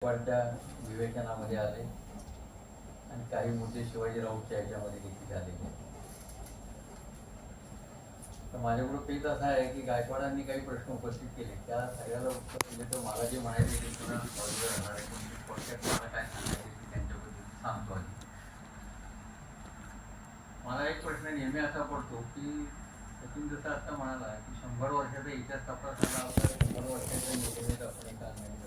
वाढत्या विवेचनामध्ये आले आणि काही मुद्दे शिवाजीरावच्या याच्यामध्ये देखील आलेले. तर माझ्याकडून पेच असा आहे की गायकवाडांनी काही प्रश्न उपस्थित केले, त्या सगळ्याला उत्तर दिले. तर मला जे म्हणायचे ते पुन्हा राहणार आहे. थोडक्यात मला काय सांगायचे ते त्यांच्याबद्दल सांगतो आधी. मला एक प्रश्न नेहमी असा पडतो की सचिन जसं आता म्हणाला की 100 वर्षाचा इतिहास तपासला होता, 100 वर्षाच्या निवडणुकीत आपण एका अंगाने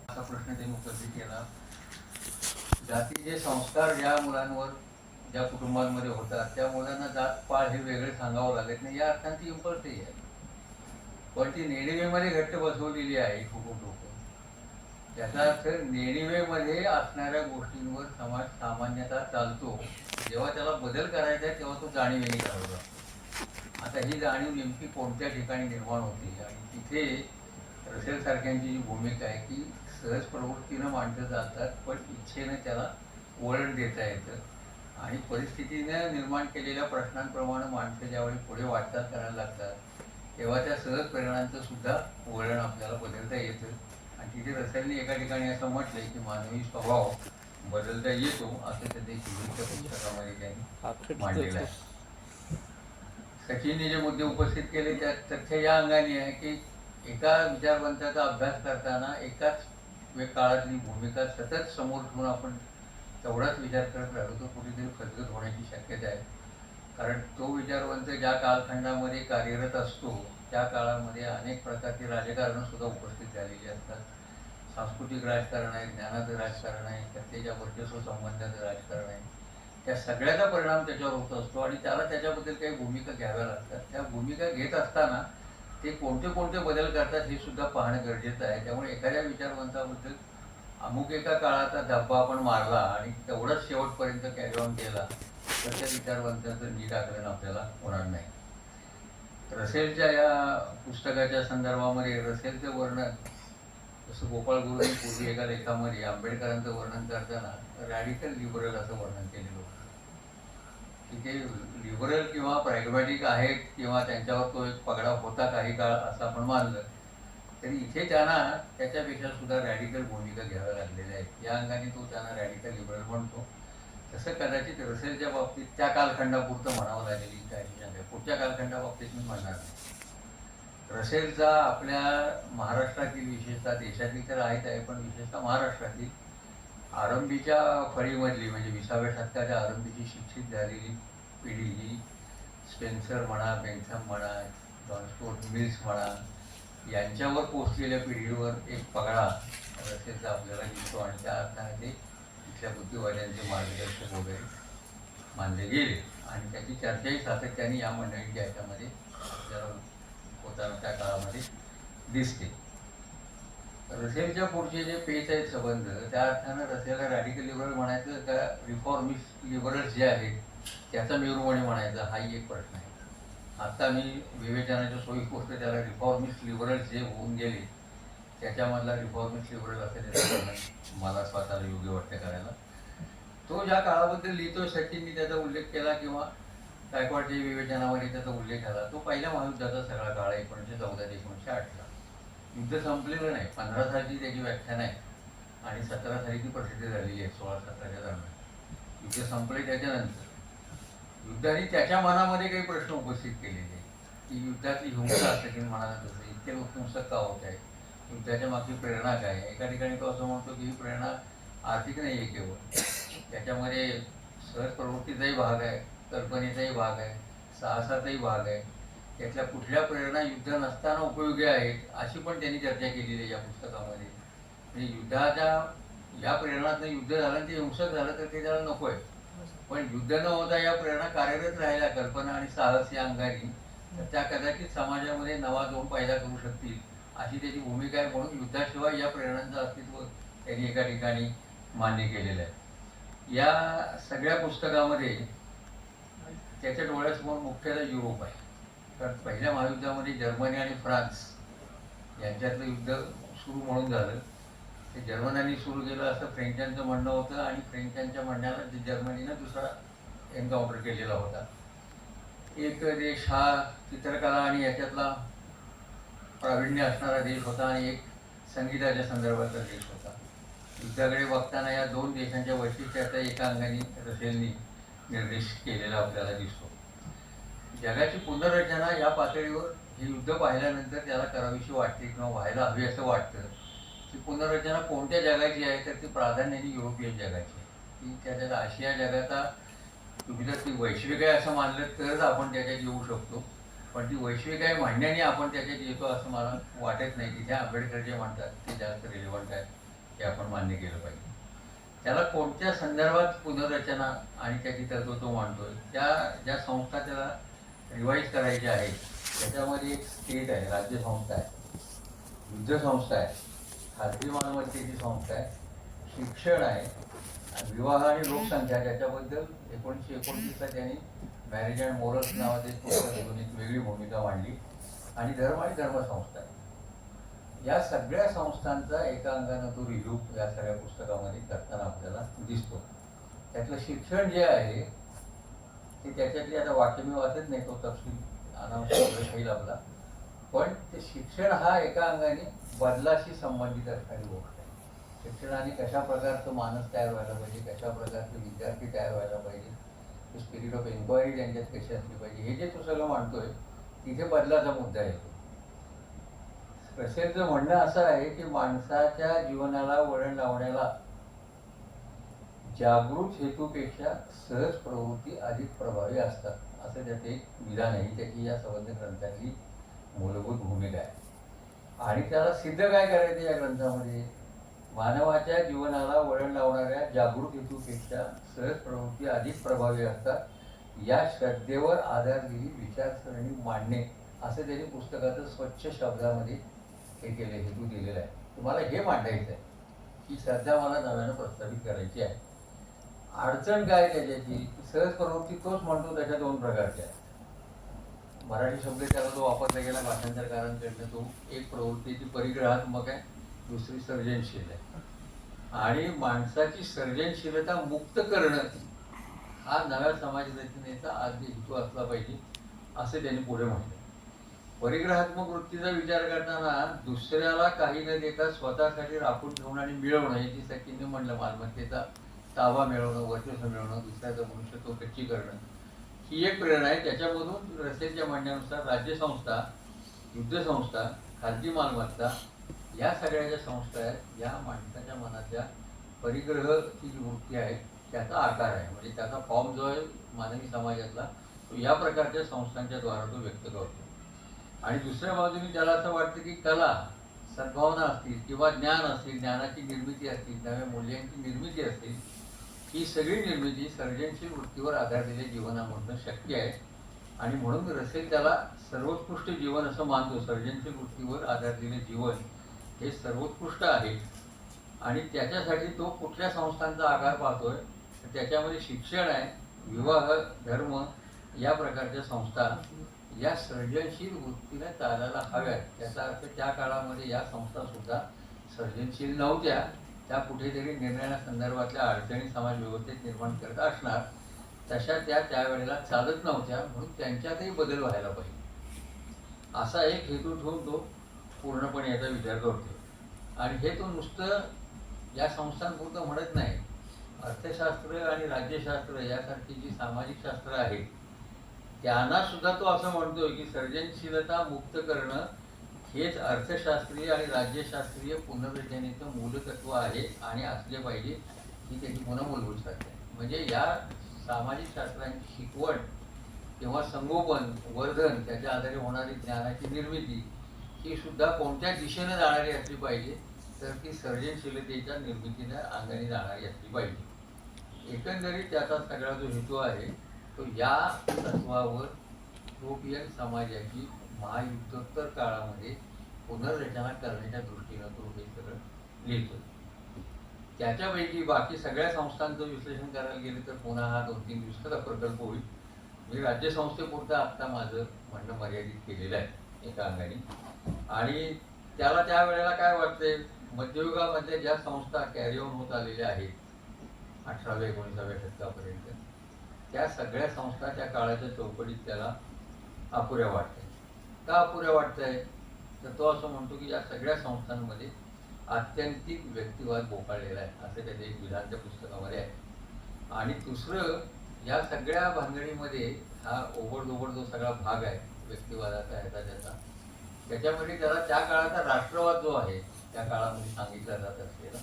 असा प्रश्न त्यांनी उपस्थित केला. जातीचे संस्कार ज्या मुलांवर ज्या कुटुंबांमध्ये होतात त्या मुलांना जात पाळ हे वेगळे सांगावं लागत नाही, या अर्थाने ती इम्पल्सही आहे. पण ती नेणिवेमध्ये घट्ट बसवलेली आहे खूप लोक. याचा अर्थ नेणिवेमध्ये असणाऱ्या गोष्टींवर समाज सामान्यतः चालतो. जेव्हा त्याला बदल करायचा आहे तेव्हा तो जाणीवेने करावा. आता ही जाणीव नेमकी कोणत्या ठिकाणी निर्माण होते, आणि तिथे रसेल सारख्यांची जी भूमिका आहे की सहज प्रवृत्तीनं मांडलं जातात, पण इच्छेनं त्याला वळण देता येतं. आणि परिस्थितीने निर्माण केलेल्या प्रश्नांप्रमाणे माणसं ज्यावेळी पुढे वाटचाल करायला लागतात तेव्हा त्या सहज परिणामांचं सुद्धा वळण आपल्याला बदलता येतं. आणि तिथे रसेलने एका ठिकाणी असं म्हटलंय की मानवी स्वभाव बदलता येतो, असं ते शिवच्या पुस्तकामध्ये त्यांनी मांडलेलं आहे. सचिनने जे मुद्दे उपस्थित केले त्यात तथ्य या अंगाने आहे की एका विचारवंताचा अभ्यास करताना एकाच काळातली भूमिका सतत समोर ठेवून आपण तेवढाच विचार करत राहिलो तर कुठेतरी खचगत होण्याची शक्यता आहे. कारण तो विचारवंत ज्या कालखंडामध्ये कार्यरत असतो त्या काळामध्ये अनेक प्रकारची राजकारणं सुद्धा उपस्थित झालेली असतात. सांस्कृतिक राजकारण आहे, ज्ञानाचं राजकारण आहे, सत्तेच्या वर्चस्व संबंधाचं राजकारण आहे. त्या सगळ्याचा परिणाम त्याच्यावर होत असतो आणि त्याला त्याच्याबद्दल काही भूमिका घ्याव्या लागतात. त्या भूमिका घेत असताना ते कोणते कोणते बदल करतात हे सुद्धा पाहणं गरजेचं आहे. त्यामुळे एखाद्या विचारवंताबद्दल अमुक एका काळाचा धब्बा आपण मारला आणि तेवढंच शेवटपर्यंत कॅरी ऑन केला तर त्या विचारवंताचं नीट आकलन आपल्याला होणार नाही. रसेलच्या या पुस्तकाच्या संदर्भामध्ये रसेलचं वर्णन, जसं गोपाळ गुरुंनी पूर्वी एका लेखामध्ये आंबेडकरांचं वर्णन करताना रॅडिकल लिबरल असं वर्णन केलेलं होतं की ते लिबरल किंवा प्रॅग्मॅटिक आहेत किंवा त्यांच्यावर तो एक पगडा होता काही काळ असं आपण मानलं तरी इथे त्यांना त्याच्यापेक्षा सुद्धा रॅडिकल भूमिका घ्याव्या लागलेल्या आहेत. या अंगाने तो त्यांना रॅडिकल लिबरल म्हणतो. तसं कदाचित रसेलच्या बाबतीत त्या कालखंडापुरतं म्हणावं लागेल. पुढच्या कालखंडाबाबतीत मी म्हणणार नाही. रसेलचा आपल्या महाराष्ट्रातील, विशेषतः देशातील तर आहे पण विशेषतः महाराष्ट्रातील आरंभीच्या फळीमधली म्हणजे 20व्या शतकाच्या आरंभीची शिक्षित झालेली पिढी ही स्पेन्सर म्हणा, बेंथम म्हणा, जॉन स्टुअर्ट मिल्स म्हणा यांच्यावर पोचलेल्या पिढीवर एक पगडा रसेलचा आपल्याला दिसतो आणि त्या अर्थाने ते इथल्या बुद्धिवाद्यांचे मार्गदर्शक वगैरे मानले गेले आणि त्याची चर्चाही सातत्याने या मंडळींच्या ह्याच्यामध्ये आपल्याला होताना त्या काळामध्ये दिसते. रसेलच्या पुढचे जे पेच आहेत संबंध, त्या अर्थानं रसेलला रॅडिकल लिबरल म्हणायचं का रिफॉर्मिस्ट लिबरल्स जे आहेत त्याचा मेरुमणी म्हणायचा हाही एक प्रश्न आहे. आता मी विवेचनाच्या सोयीपोस्ट त्याला रिफॉर्मिस्ट लिबरल्स जे होऊन गेले त्याच्यामधला रिफॉर्मिस्ट लिबरल असं त्याचं मला स्वतःला योग्य वाटतं करायला. तो ज्या काळाबद्दल लिहितो सचिननी त्याचा उल्लेख केला किंवा गायकवाडच्या विवेचनामध्ये त्याचा उल्लेख झाला तो पहिल्या महायुद्धाचा सगळा काळ 1914 ते 1908ला. युद्ध संपलेलं नाही. 15 सालची त्याची व्याख्यान आहे आणि 17 साली ती प्रसिद्ध झालेली आहे. 16-17च्या दरम्यान युद्ध संपले. त्याच्यानंतर युद्धाने त्याच्या मनामध्ये काही प्रश्न उपस्थित केलेले की युद्धातली हिंसा असते की म्हणाला तसं इतके लोक हिंसक का होत आहे, युद्धाच्या मागची प्रेरणा काय आहे. एका ठिकाणी तो असं म्हणतो की ही प्रेरणा आर्थिक नाही आहे केवळ, त्याच्यामध्ये सहज प्रवृत्तीचाही भाग आहे, कल्पनेचाही भाग आहे, साहसाचाही भाग आहे. त्यातल्या कुठल्या प्रेरणा युद्ध नसताना उपयोगी आहेत अशी पण त्यांनी चर्चा केलेली आहे या पुस्तकामध्ये. म्हणजे युद्धाच्या या प्रेरणातनं युद्ध झालं ते हिंसक झालं तर ते त्याला नको आहे, पण युद्ध न होता या प्रेरणा कार्यरत राहिल्या कल्पना आणि साहस या अंगाने तर त्या कदाचित समाजामध्ये नवा जोम पैदा करू शकतील अशी त्याची भूमिका आहे. म्हणून युद्धाशिवाय या प्रेरणांचं अस्तित्व त्यांनी एका ठिकाणी मान्य केलेलं आहे. या सगळ्या पुस्तकामध्ये त्याच्या डोळ्यासमोर मुख्यतः युरोप आहे. कारण पहिल्या महायुद्धामध्ये जर्मनी आणि फ्रान्स यांच्यातलं युद्ध सुरू म्हणून झालं. ते जर्मनांनी सुरू केलं असं फ्रेंचांचं म्हणणं होतं आणि फ्रेंचांच्या म्हणण्याला जर्मनीनं दुसरा एन्काउंटर केलेला होता. एक देश हा चित्रकला आणि याच्यातला प्रावीण्य असणारा देश होता आणि एक संगीताच्या संदर्भातला देश होता. युद्धाकडे बघताना या दोन देशांच्या वैशिष्ट्याचा एका अंगाने रसेलनी निर्देश केलेला आपल्याला दिसतो. जगाची पुनर्रचना या पातळीवर हे युद्ध पाहिल्यानंतर त्याला करावीशी वाटते किंवा व्हायला हवी असं वाटतं. ती पुनर्रचना कोणत्या जगाची आहे तर ती प्राधान्याने युरोपियन जगाची आहे. ती त्याच्यात आशिया जगाचा तुम्ही जर ती वैश्विक आहे असं मानलं तरच आपण त्याच्यात येऊ शकतो, पण ती वैश्विक आहे म्हणण्याने आपण त्याच्यात येतो असं मला वाटत नाही. तिथे आंबेडकर जे म्हणतात ते जास्त रिलेव्हंट आहे, हे आपण मान्य केलं पाहिजे. त्याला कोणत्या संदर्भात पुनर्रचना आणि त्याची तरतूद तो मांडतोय, त्या ज्या संस्था त्याला रिवाईज करायच्या आहेत त्याच्यामध्ये एक स्टेट आहे, राज्य संस्था आहे, युद्ध संस्था आहे, खाजगी मालमत्तेची संस्था आहे, शिक्षण आहे, विवाह आणि लोकसंख्या. त्याच्याबद्दल 1929ला त्यांनी मॅरेज अँड मोरल्स नावाचे पुस्तक घेऊन एक वेगळी भूमिका मांडली. आणि धर्म आणि धर्मसंस्था आहे. या सगळ्या संस्थांचा एका अंगानं तो रिव्ह्यू या सगळ्या पुस्तकामध्ये करताना आपल्याला दिसतो. त्यातलं शिक्षण जे आहे ते त्याच्यातली आता वाक्य मी वाचत नाही, तो तपशील अनावश्यक होईल आपला, पण ते शिक्षण हा एका अंगाने बदलाशी संबंधित असणारी गोष्ट आहे. शिक्षणाने कशा प्रकारचं माणूस तयार व्हायला पाहिजे, कशा प्रकारचे विद्यार्थी तयार व्हायला पाहिजे, स्पिरिट ऑफ एन्क्वायरी त्यांच्यात कशी असली पाहिजे, हे जे तो सगळं मांडतोय तिथे बदलाचा मुद्दा येतो. रसेलचं म्हणणं असं आहे की माणसाच्या जीवनाला वळण लावण्याला जागृत हेतूपेक्षा सहज प्रवृत्ती अधिक प्रभावी असतात, असं त्याचं एक विधान आहे. त्याची या संबंध ग्रंथातली मूलभूत भूमिका आहे. आणि त्याला सिद्ध काय करायचं या ग्रंथामध्ये, मानवाच्या जीवनाला वळण लावणाऱ्या जागृत हेतूपेक्षा सहज प्रवृत्ती अधिक प्रभावी असतात, या श्रद्धेवर आधारलेली विचारसरणी मांडणे, असं त्यांनी पुस्तकाचं स्वच्छ शब्दामध्ये हे केले, हेतू दिलेला आहे. तुम्हाला हे मांडायचं आहे की श्रद्धा मला नव्यानं प्रस्थापित करायची आहे. अडचण काय त्याच्याची, सहज प्रवृत्ती तोच म्हणतो त्याच्या दोन प्रकारच्या आहेत. मराठी शब्द त्याला तो वापरला गेला भाषांतरकारांकडनं, तो एक प्रवृत्तीची परिग्रहात्मक आहे, दुसरी सर्जनशील आहे. आणि माणसाची सर्जनशीलता मुक्त करणं हा नव्या समाज रचनेचा आद्य हेतू असला पाहिजे, असं त्यांनी पुढे म्हटलं. परिग्रहात्मक वृत्तीचा विचार करताना दुसऱ्याला काही न देता स्वतःसाठी राखून ठेवणं आणि मिळवणं, याची सचिनने म्हणलं, मालमत्तेचा ताबा मिळवणं, वर्चस्व मिळवणं, दुसऱ्याचं मनुष्यत्व कच्ची करणं, ही एक प्रेरणा आहे. त्याच्यामधून रसेलच्या म्हणण्यानुसार राज्यसंस्था, युद्धसंस्था, खाजगी मालमत्ता या सगळ्या ज्या संस्था आहेत या माणसाच्या मनातल्या परिग्रहाची जी वृत्ती आहे त्याचा आकार आहे. म्हणजे त्याचा फॉर्म जो आहे मानवी समाजातला, तो या प्रकारच्या संस्थांच्या द्वारा तो व्यक्त करतो. आणि दुसऱ्या बाजूने त्याला असं वाटतं की कला, सद्भावना असतील किंवा ज्ञान असतील, ज्ञानाची निर्मिती असतील, नव्या मूल्यांची निर्मिती असतील, ही सगळी निर्मिती सर्जनशील वृत्तीवर आधारलेल्या जीवनामधून शक्य आहे. आणि म्हणून रसेल त्याला सर्वोत्कृष्ट जीवन असं मानतो. सर्जनशील वृत्तीवर आधारलेले जीवन हे सर्वोत्कृष्ट आहे. आणि त्याच्यासाठी तो कुठल्या संस्थांचा आकार पाहतोय, त्याच्यामध्ये शिक्षण आहे, विवाह, धर्म या प्रकारच्या संस्था या सर्जनशील वृत्तीने चालायला हव्यात. त्याचा अर्थ त्या काळामध्ये या संस्था सुद्धा सर्जनशील नव्हत्या, त्या कुठेतरी निर्णयासंदर्भातल्या अडचणी समाज व्यवस्थेत निर्माण करत असणार, तशा त्या त्यावेळेला चालत नव्हत्या, म्हणून त्यांच्यातही बदल व्हायला पाहिजे असा एक हेतू ठेवून तो पूर्णपणे याचा विचार करतो. आणि हे तो नुसतं या संस्थांपुरतं म्हणत नाही. अर्थशास्त्र आणि राज्यशास्त्र यासारखी जी सामाजिक शास्त्र आहेत त्यांना सुद्धा तो असं म्हणतोय की सर्जनशीलता मुक्त करणं हेच अर्थशास्त्रीय आणि राज्यशास्त्रीय पुनर्रचनेचं मूलतत्व आहे आणि असले पाहिजे, ही त्याची पुन्हा मूलभूत शास्त्र आहे. म्हणजे या सामाजिक शास्त्रांची शिकवण किंवा संगोपन, वर्धन, त्याच्या आधारे होणारी ज्ञानाची निर्मिती ही सुद्धा कोणत्या दिशेने जाणारी असली पाहिजे, तर ती सर्जनशीलतेच्या निर्मितीने अंगाने जाणारी असली पाहिजे. एकंदरीत त्याचा सगळा जो हेतू आहे तो या तत्वावर युरोपियन समाजाची महायुद्धोत्तर काळामध्ये पुनर्रचना करण्याच्या दृष्टीनं तो हे सगळं लिहितो. त्याच्यापैकी बाकी सगळ्या संस्थांचं विश्लेषण करायला गेलं तर पुन्हा हा 2-3 दिवसाचा प्रकल्प होईल. मी राज्यसंस्थेपुरतं आत्ता माझं म्हणणं मर्यादित केलेलं आहे एका अंगाने. आणि त्याला त्यावेळेला काय वाटतंय, मध्ययुगामध्ये ज्या संस्था कॅरी ऑन होत आलेल्या आहेत 18व्या-19व्या शतकापर्यंत, त्या सगळ्या संस्था त्या काळाच्या चौकटीत त्याला अपुऱ्या वाटत आहेत. का अपुऱ्या वाटत आहेत तर तो असं म्हणतो की या सगळ्या संस्थांमध्ये आत्यंतिक व्यक्तिवाद बोकाळलेला आहे, असं त्याच्या एक विधानच्या पुस्तकामध्ये आहे. आणि दुसरं, या सगळ्या भानगडीमध्ये हा ओबडधोबड जो सगळा भाग आहे व्यक्तिवादाचा ह्याचा त्याचा, त्याच्यामध्ये त्याला त्या काळाचा राष्ट्रवाद जो आहे त्या काळामध्ये सांगितला जात असलेला,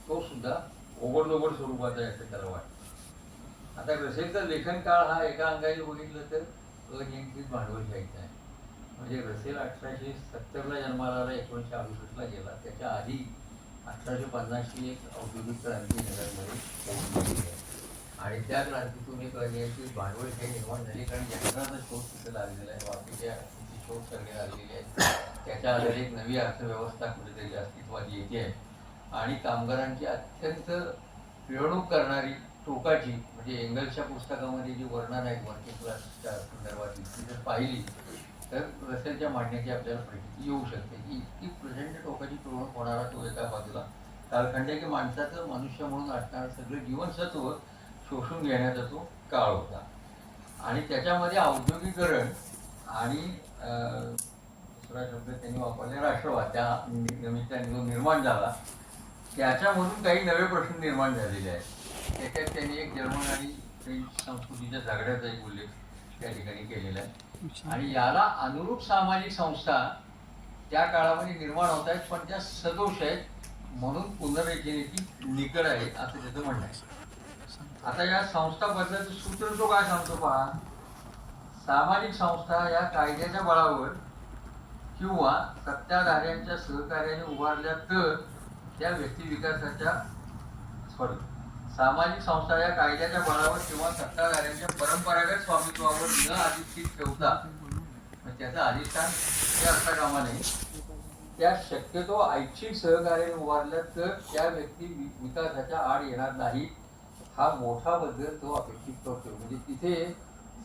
तो सुद्धा ओबडधोबड स्वरूपाचा आहे असं त्याला वाटतं. आता रसेलचा लेखन काळ हा एका अंगाने बघितलं तर अनियंत्रित भांडवलशाहीचा आहे. म्हणजे रसेल 1870ला जन्माला आला, 1968ला गेला. त्याच्या आधी 1850ची एक औद्योगिक क्रांती नगरमध्ये होऊन गेली आहे आणि त्या क्रांतीतून एक अनियंत्रित भांडवलशाही निर्माण झाली, कारण यंत्राचा शोध तिथे लागलेला आहे, वाहतुकीच्या शोध सगळे लागलेले आहेत. त्याच्या आधारे एक नवी अर्थव्यवस्था कुठेतरी अस्तित्वात येते आहे आणि कामगारांची अत्यंत पिळवणूक करणारी टोकाची, म्हणजे एंगल्सच्या पुस्तकामध्ये जी वर्णन आहेत वर्किंग क्लासच्या संदर्भातली ती जर पाहिली तर रसेलच्या मांडण्याची आपल्याला प्रचिती येऊ शकते की इतकी प्रचंड टोकाची पिळवणूक होणारा तो एका बाजूला कालखंड आहे की माणसाचं मनुष्य म्हणून असणारं सगळं जीवनसत्व शोषून घेण्याचा तो काळ होता. आणि त्याच्यामध्ये औद्योगिकरण आणि दुसरा शब्द त्यांनी वापरले राष्ट्रवाद, त्या निमित्ताने जो निर्माण झाला त्याच्यामधून काही नवे प्रश्न निर्माण झालेले आहेत. त्याच्यात त्यांनी एक जर्मन आणि फ्रेंच संस्कृतीच्या झगड्याचा एक उल्लेख त्या ठिकाणी केलेला आहे. आणि याला अनुरूप सामाजिक संस्था त्या काळामध्ये निर्माण होत आहेत, पण त्या सदोष आहेत म्हणून पुनर्रचनेची निकड आहे असं त्याचं म्हणणं आहे. आता या संस्था बदलाचं सूत्र तो काय सांगतो पहा, सामाजिक संस्था या कायद्याच्या बळावर किंवा सत्ताधाऱ्यांच्या सहकार्याने उभारल्या तर त्या व्यक्ती विकासाच्या सामाजिक संस्था या कायद्याच्या बळावर किंवा सत्ताधाऱ्यांच्या परंपरागत स्वामित्वावर न अधिष्ठित ठेवता, त्याचं अधिष्ठान हे असता कामा नये, त्या शक्यतो ऐच्छिक सहकार्याने उभारल्या तर त्या व्यक्ती विकासाच्या आड येणार नाही, हा मोठा बदल तो अपेक्षित करतो. म्हणजे तिथे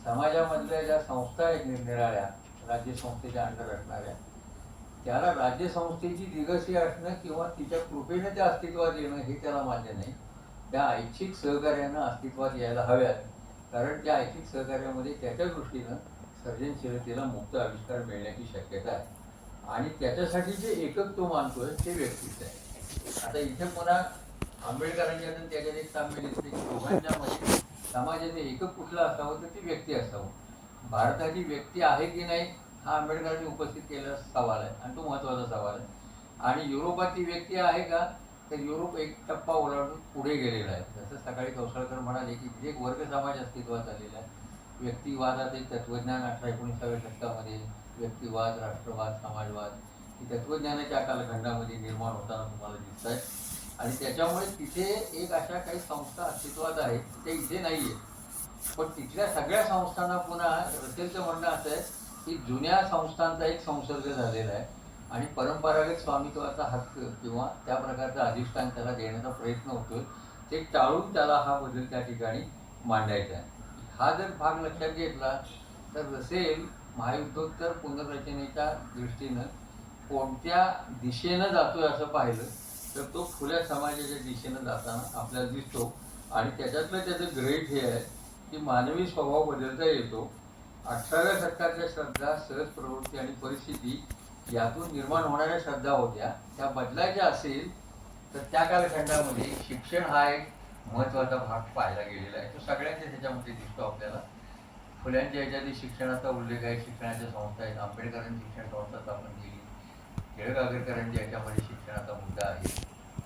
समाजामधल्या ज्या संस्था आहेत निरनिराळ्या राज्यसंस्थेच्या अंडर असणाऱ्या, त्याला राज्यसंस्थेची दिगसी असणं किंवा तिच्या कृपेने त्या अस्तित्वात येणं हे त्याला मान्य नाही. त्या ऐच्छिक सहकार्यानं अस्तित्वात यायला हव्यात, कारण त्या ऐच्छिक सहकार्यामध्ये त्याच्या दृष्टीनं सर्जनशीलतेला मुक्त आविष्कार मिळण्याची शक्यता आहे आणि त्याच्यासाठी जे एकक तो मानतोय ते व्यक्तीच आहे. आता इथे पुन्हा आंबेडकरांच्या त्याच्यात एक साम्य दिसते की दोघांच्या मध्ये समाजाचे एकक कुठलं असावं तर ती व्यक्ती असावं. भारताची व्यक्ती आहे की नाही हा आंबेडकरांनी उपस्थित केलेला सवाल आहे आणि तो महत्त्वाचा सवाल आहे. आणि युरोपात ती व्यक्ती आहे का, तर युरोप एक टप्पा ओलांडून पुढे गेलेला आहे. जसं सकाळी कौशळकर म्हणाले की एक वर्ग समाज अस्तित्वात आलेला आहे. व्यक्तिवादात एक तत्वज्ञान 18-19व्या शतकामध्ये व्यक्तिवाद, राष्ट्रवाद, समाजवाद ही तत्वज्ञानाच्या कालखंडामध्ये निर्माण होताना तुम्हाला दिसत आहे. आणि त्याच्यामुळे तिथे एक अशा काही संस्था अस्तित्वात आहेत त्या इथे नाही आहेत, पण तिथल्या सगळ्या संस्थांना पुन्हा रसेलचं म्हणणं असं आहे की जुन्या संस्थांचा एक संसर्ग झालेला आहे आणि परंपरागत स्वामित्वाचा हक्क किंवा त्या प्रकारचं अधिष्ठान त्याला देण्याचा प्रयत्न होतोय, ते टाळून त्याला हा बदल त्या ठिकाणी मांडायचा आहे. हा जर भाग लक्षात घेतला तर रसेल महायुद्धोत्तर पुनर्रचनेच्या दृष्टीनं कोणत्या दिशेनं जातोय असं पाहिलं तर तो खुल्या समाजाच्या दिशेनं जाताना आपल्याला दिसतो. आणि त्याच्यातलं त्याचं ग्रेट हे आहे की मानवी स्वभाव बदलता येतो. 18व्या शतकातल्या श्रद्धा, सहज प्रवृत्ती आणि परिस्थिती यातून निर्माण होणाऱ्या श्रद्धा होत्या, त्या बदलायच्या असेल तर त्या कालखंडामध्ये शिक्षण हा एक महत्त्वाचा भाग पाहायला गेलेला आहे. तो सगळ्यांच्या त्याच्यामध्ये दिसतो आपल्याला. फुल्यांच्या ह्याच्यातही शिक्षणाचा उल्लेख आहे, शिक्षणाच्या संस्था आहेत. आंबेडकरांनी शिक्षण संस्था स्थापन केली, टिळक आगरकरांच्या ह्याच्यामध्ये शिक्षणाचा मुद्दा आहे.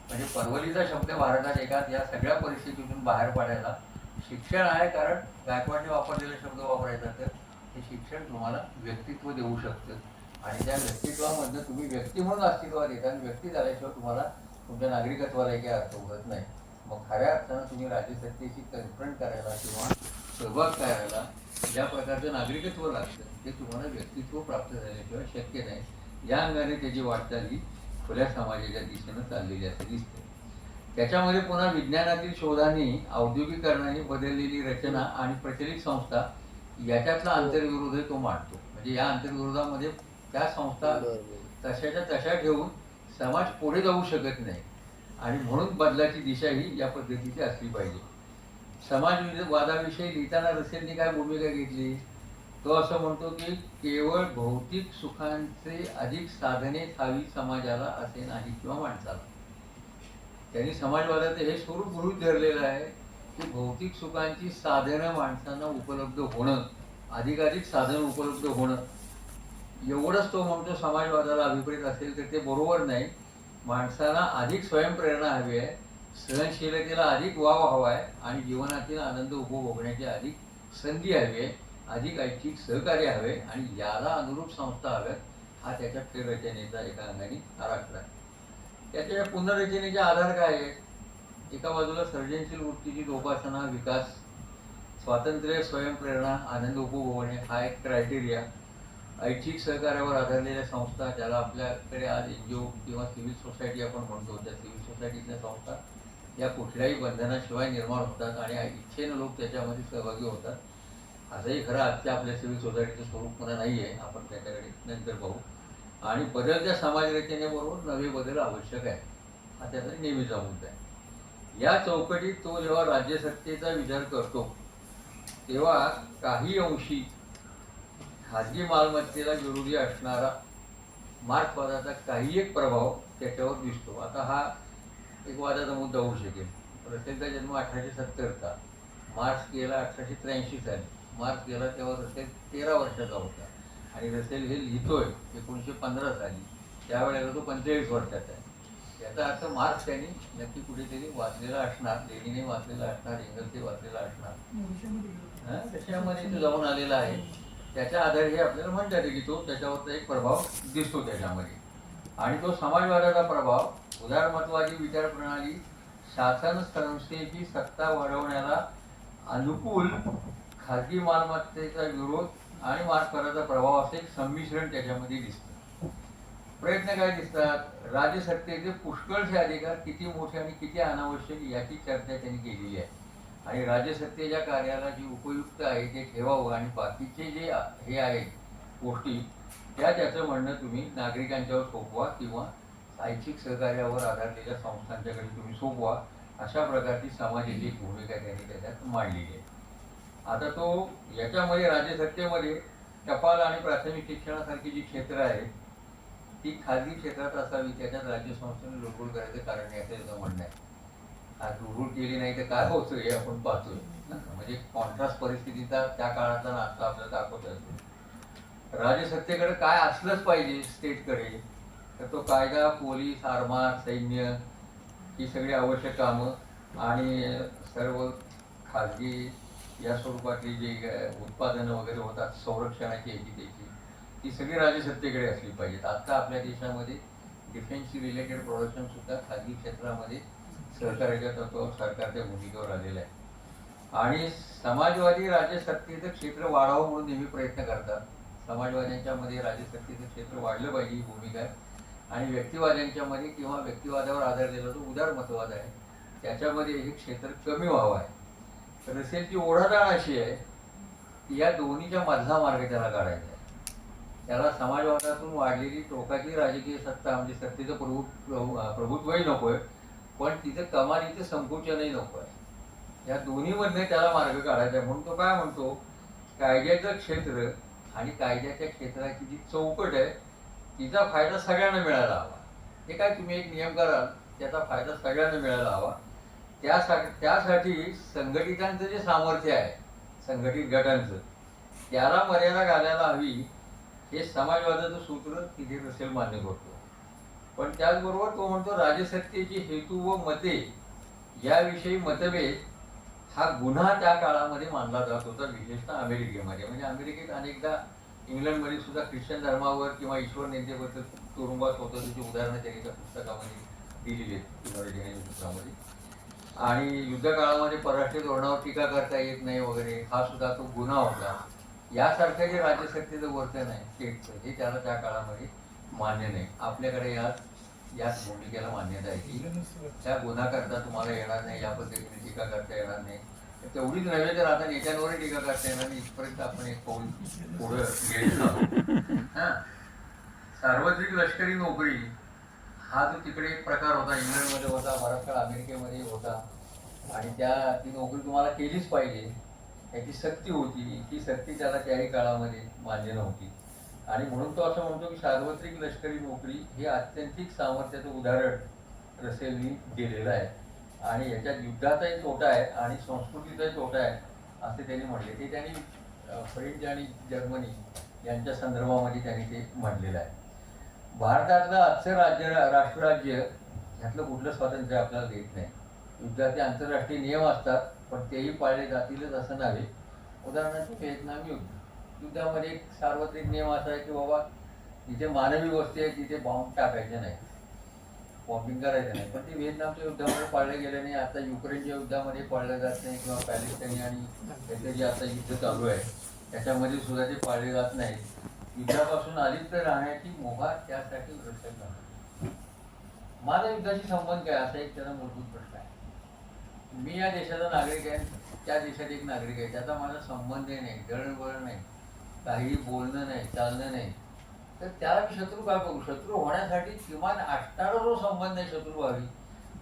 म्हणजे परवलीचा शब्द भारतात एकाच या सगळ्या परिस्थितीतून बाहेर पडायला शिक्षण आहे, कारण गायकवाडने वापरलेला शब्द वापरायचा तर हे शिक्षण तुम्हाला व्यक्तित्व देऊ शकतं आणि त्या व्यक्तित्वामधनं तुम्ही व्यक्ती म्हणून अस्तित्वात येता आणि व्यक्ती झाल्याशिवाय तुम्हाला तुमच्या नागरिकत्वाला काही अर्थ उरत नाही. मग खऱ्या अर्थानं तुम्ही राज्यसत्तेशी कन्फ्रंट करायला किंवा सहभाग करायला ज्या प्रकारचं नागरिकत्व लागतं ते तुम्हाला व्यक्तित्व प्राप्त झाल्याशिवाय शक्य नाही. या अंगाने त्याची वाटचाल ही खुल्या समाजाच्या दिशेनं चाललेली असं दिसते. त्याच्यामध्ये पुन्हा विज्ञानातील शोधांनी, औद्योगिकरणाने बदललेली रचना आणि प्रचलित संस्था याच्यातला आंतरविरोध तो मांडतो. म्हणजे या आंतरविरोधामध्ये त्या संस्था तशाच्या तशा ठेवून समाज पुढे जाऊ शकत नाही आणि म्हणून बदलाची दिशा ही या पद्धतीची असली पाहिजे. समाजवादाविषयी लिहिताना रसेलनी काय भूमिका घेतली तो असं म्हणतो की केवळ भौतिक सुखांचे अधिक साधने हवी समाजाला असे नाही किंवा माणसाला. त्यांनी समाजवादाचं हे स्वरूप गृहीत धरलेलं आहे की भौतिक सुखांची साधनं माणसांना उपलब्ध होणं, अधिकाधिक साधन उपलब्ध होणं, एवढंच तो म्हणतो समाजवादाला अभिप्रेत असेल तर ते बरोबर नाही. माणसाला अधिक स्वयंप्रेरणा हवी आहे, सहनशीलतेला अधिक वाव हवा आहे आणि जीवनातील आनंद उपभोगण्याची अधिक संधी हवी आहे, अधिक ऐच्छिक सहकार्य हवे आणि याला अनुरूप संस्था हव्यात. हा त्याच्या फेररचनेचा एका अंगाने आराखडा आहे. त्याच्या पुनर्रचनेचे आधार काय आहेत? एका बाजूला सर्जनशील वृत्तीची जोपासना, विकास, स्वातंत्र्य, स्वयंप्रेरणा, आनंद उपभोगणे हा एक क्रायटेरिया. ऐच्छिक सहकार्यावर आधारलेल्या संस्था, ज्याला आपल्याकडे आज NGO किंवा सिव्हिल सोसायटी आपण म्हणतो, त्या सिव्हिल सोसायटीतल्या संस्था या कुठल्याही बंधनाशिवाय निर्माण होतात आणि इच्छेनं लोक त्याच्यामध्ये सहभागी होतात. असंही खरं आजच्या आपल्या सिव्हिल सोसायटीचं स्वरूप मला नाही आहे, आपण त्याच्याकडे नंतर पाहू. आणि बदलत्या समाजरचनेबरोबर नवे बदल आवश्यक आहे, हा त्याचा नेहमीचा मुद्दा आहे. या चौकटीत तो जेव्हा राज्यसत्तेचा विचार करतो तेव्हा काही अंशी खाजगी मालमत्तेला विरोधी असणारा मार्क्सवादाचा काही एक प्रभाव त्याच्यावर दिसतो. आता हा एक वादाचा मुद्दा होऊ शकेल. रसेलचा जन्म 1870चा, मार्क्स गेला 1883 साली. मार्क्स गेला तेव्हा रसेल 13 वर्षाचा होता आणि रसेल हे लिहितोय 1915 साली, त्यावेळेला तो 45 वर्षाचा आहे. याचा अर्थ मार्क्स त्यांनी नक्की कुठेतरी वाचलेला असणार, लेनिने वाचलेला असणार, एंगल्सने वाचलेला असणार, त्याच्यामध्ये तो जाऊन आलेला आहे. त्याच्या आधारे हे आपल्याला म्हणता येते की तो त्याच्यावरचा एक प्रभाव दिसतो त्याच्यामध्ये. आणि तो समाजवादाचा प्रभाव, उदारमतवादी विचारप्रणाली, शासन संस्थेची सत्ता वाढवण्याला अनुकूल, खाजगी मालमत्तेचा विरोध आणि मार्क्सवादाचा प्रभाव असे एक संमिश्रण त्याच्यामध्ये दिसतं. प्रयत्न काय दिसतात? राज्यसत्तेचे पुष्कळसे अधिकार किती मोठे आणि किती अनावश्यक याची चर्चा त्यांनी केलेली आहे. आणि राज्यसत्तेच्या कार्याला जी उपयुक्त आहे ते ठेवावं आणि बाकीचे जे हे आहेत गोष्टी त्याचं म्हणणं तुम्ही नागरिकांच्यावर सोपवा किंवा ऐच्छिक सहकार्यावर आधारलेल्या संस्थांच्याकडे तुम्ही सोपवा, अशा प्रकारची सामाजिक भूमिका त्यांनी त्याच्यात मांडलेली आहे. आता तो याच्यामध्ये राज्यसत्तेमध्ये टपाल आणि प्राथमिक शिक्षणासारखी जी क्षेत्र आहेत ती खाजगी क्षेत्रात असावी, त्याच्यात राज्य संस्थेने लुडबुड करायचं कारण नाही, असं म्हणणं आहे. आज लुडबुड केली नाही तर काय होतं हे आपण पाहतोय. म्हणजे कॉन्ट्रास्ट परिस्थितीचा त्या काळाचा नाश्ता आपल्याला दाखवता येतो. राज्यसत्तेकडे काय असलंच पाहिजे स्टेटकडे, तर तो कायदा, पोलीस, आरमार, सैन्य ही सगळी आवश्यक कामं आणि सर्व खाजगी या स्वरूपातली जी उत्पादनं वगैरे होतात संरक्षणाची याची त्याची, ती सगळी राज्यसत्तेकडे असली पाहिजेत. आता आपल्या देशामध्ये डिफेन्सशी रिलेटेड प्रोडक्शन सुद्धा खाजगी क्षेत्रामध्ये सहकार्याच्या तत्वावर सरकारच्या भूमिकेवर आलेलं आहे. आणि समाजवादी राज्यसत्तेचं क्षेत्र वाढावं म्हणून नेहमी प्रयत्न करतात. समाजवाद्यांच्या मध्ये राज्यसत्तेचं क्षेत्र वाढलं पाहिजे ही भूमिका आहे. आणि व्यक्तिवाद्यांच्या मध्ये किंवा व्यक्तिवादावर आधारलेला जो उदारमतवाद आहे त्याच्यामध्ये हे क्षेत्र कमी व्हावं आहे. रसेलची ओढाताण अशी आहे की या दोन्हीच्या मधला मार्ग त्याला काढायचा आहे. त्याला समाजवादातून वाढलेली टोकाची राजकीय सत्ता म्हणजे सत्तेचं प्रभुत्वही नकोय, पण तिचं कमालीचं संकुचनही नको आहे. या दोन्हीमधने त्याला मार्ग काढायचा आहे. म्हणून तो काय म्हणतो, कायद्याचं क्षेत्र आणि कायद्याच्या क्षेत्राची जी चौकट आहे तिचा फायदा सगळ्यांना मिळायला हवा. हे काय तुम्ही एक नियम कराल त्याचा फायदा सगळ्यांना मिळायला हवा. त्यासाठी संघटितांचं जे सामर्थ्य आहे, संघटित गटांचं, त्याला मर्यादा घालायला हवी, हे समाजवादाचं सूत्र तिथे रसेल मान्य करतो. पण त्याचबरोबर तो म्हणतो राज्यसत्तेची हेतू व मते याविषयी मतभेद हा गुन्हा त्या काळामध्ये मानला जात होता, विशेषतः अमेरिकेमध्ये. म्हणजे अमेरिकेत अनेकदा, इंग्लंडमध्ये सुद्धा ख्रिश्चन धर्मावर किंवा ईश्वर नेतेबद्दल तुरुंगात होतं, त्याची उदाहरणं त्यांनी त्या पुस्तकामध्ये दिलेली आहेत, पुस्तकामध्ये. आणि युद्धकाळामध्ये परराष्ट्रीय धोरणावर टीका करता येत नाही वगैरे, हा सुद्धा तो गुन्हा होता. यासारखं जे राज्यसत्तेचं वर्तन आहे स्टेटचं, हे त्याला त्या काळामध्ये मान्य नाही. आपल्याकडे याच भूमिकेला मान्यता आहे की त्या गुन्हा करता तुम्हाला येणार नाही, या पद्धतीने टीका करता येणार नाही. तेवढीच नव्हे तर आता नेत्यांवरही टीका करता येणार नाही, इथपर्यंत आपण एक पाऊल पुढं गेलो. हां, सार्वत्रिक लष्करी नोकरी हा जो तिकडे एक प्रकार होता, इंग्लंडमध्ये होता, बराच काळ अमेरिकेमध्ये होता. आणि ती नोकरी तुम्हाला केलीच पाहिजे. याची सक्ती होती, ती सक्ती त्याला त्याही काळामध्ये मान्य नव्हती. आणि म्हणून तो असं म्हणतो की सार्वत्रिक लष्करी नोकरी हे आत्यंतिक सामर्थ्याचं उदाहरण रसेलनी दिलेलं आहे. आणि याच्यात युद्धाचाही तोटा आहे आणि संस्कृतीचाही तोटा आहे असे त्यांनी म्हटले. ते त्यांनी फ्रेंच आणि जर्मनी यांच्या संदर्भामध्ये त्यांनी ते म्हटलेलं आहे. भारतातलं आजचं राष्ट्रराज्य ह्यातलं कुठलं स्वातंत्र्य आपल्याला देत नाही. युद्धाचे आंतरराष्ट्रीय नियम असतात, पण तेही पाळले जातीलच असं नव्हे. उदाहरणार्थ व्हिएतनाम युद्धामध्ये एक सार्वत्रिक नियम असा आहे की बाबा जिथे मानवी वस्ती आहे तिथे बॉम्ब टाकायचे नाही, बॉम्बिंग करायचं नाही. पण ते व्हिएतनामच्या युद्धामध्ये पाळले गेले नाही. आता युक्रेनच्या युद्धामध्ये पाळलं जात नाही, किंवा पॅलेस्टाईन आणि त्याचं जे आता युद्ध चालू आहे त्याच्यामध्ये सुद्धा ते पाळले जात नाही. युद्धापासून अलिप्त राहण्याची मुभा त्यासाठी रक्षक झाला. माझा युद्धाशी संबंध काय असा एक त्याचा मूलभूत प्रश्न आहे. मी या देशाचा नागरिक आहे, त्या देशात एक नागरिक आहे, त्याचा माझा संबंधही नाही, दळणवळण नाही, काही बोलणं नाही, चालणं नाही. तर त्याला मी शत्रू का करू? शत्रू होण्यासाठी किमान असणारा जो संबंध आहे शत्रू व्हावी,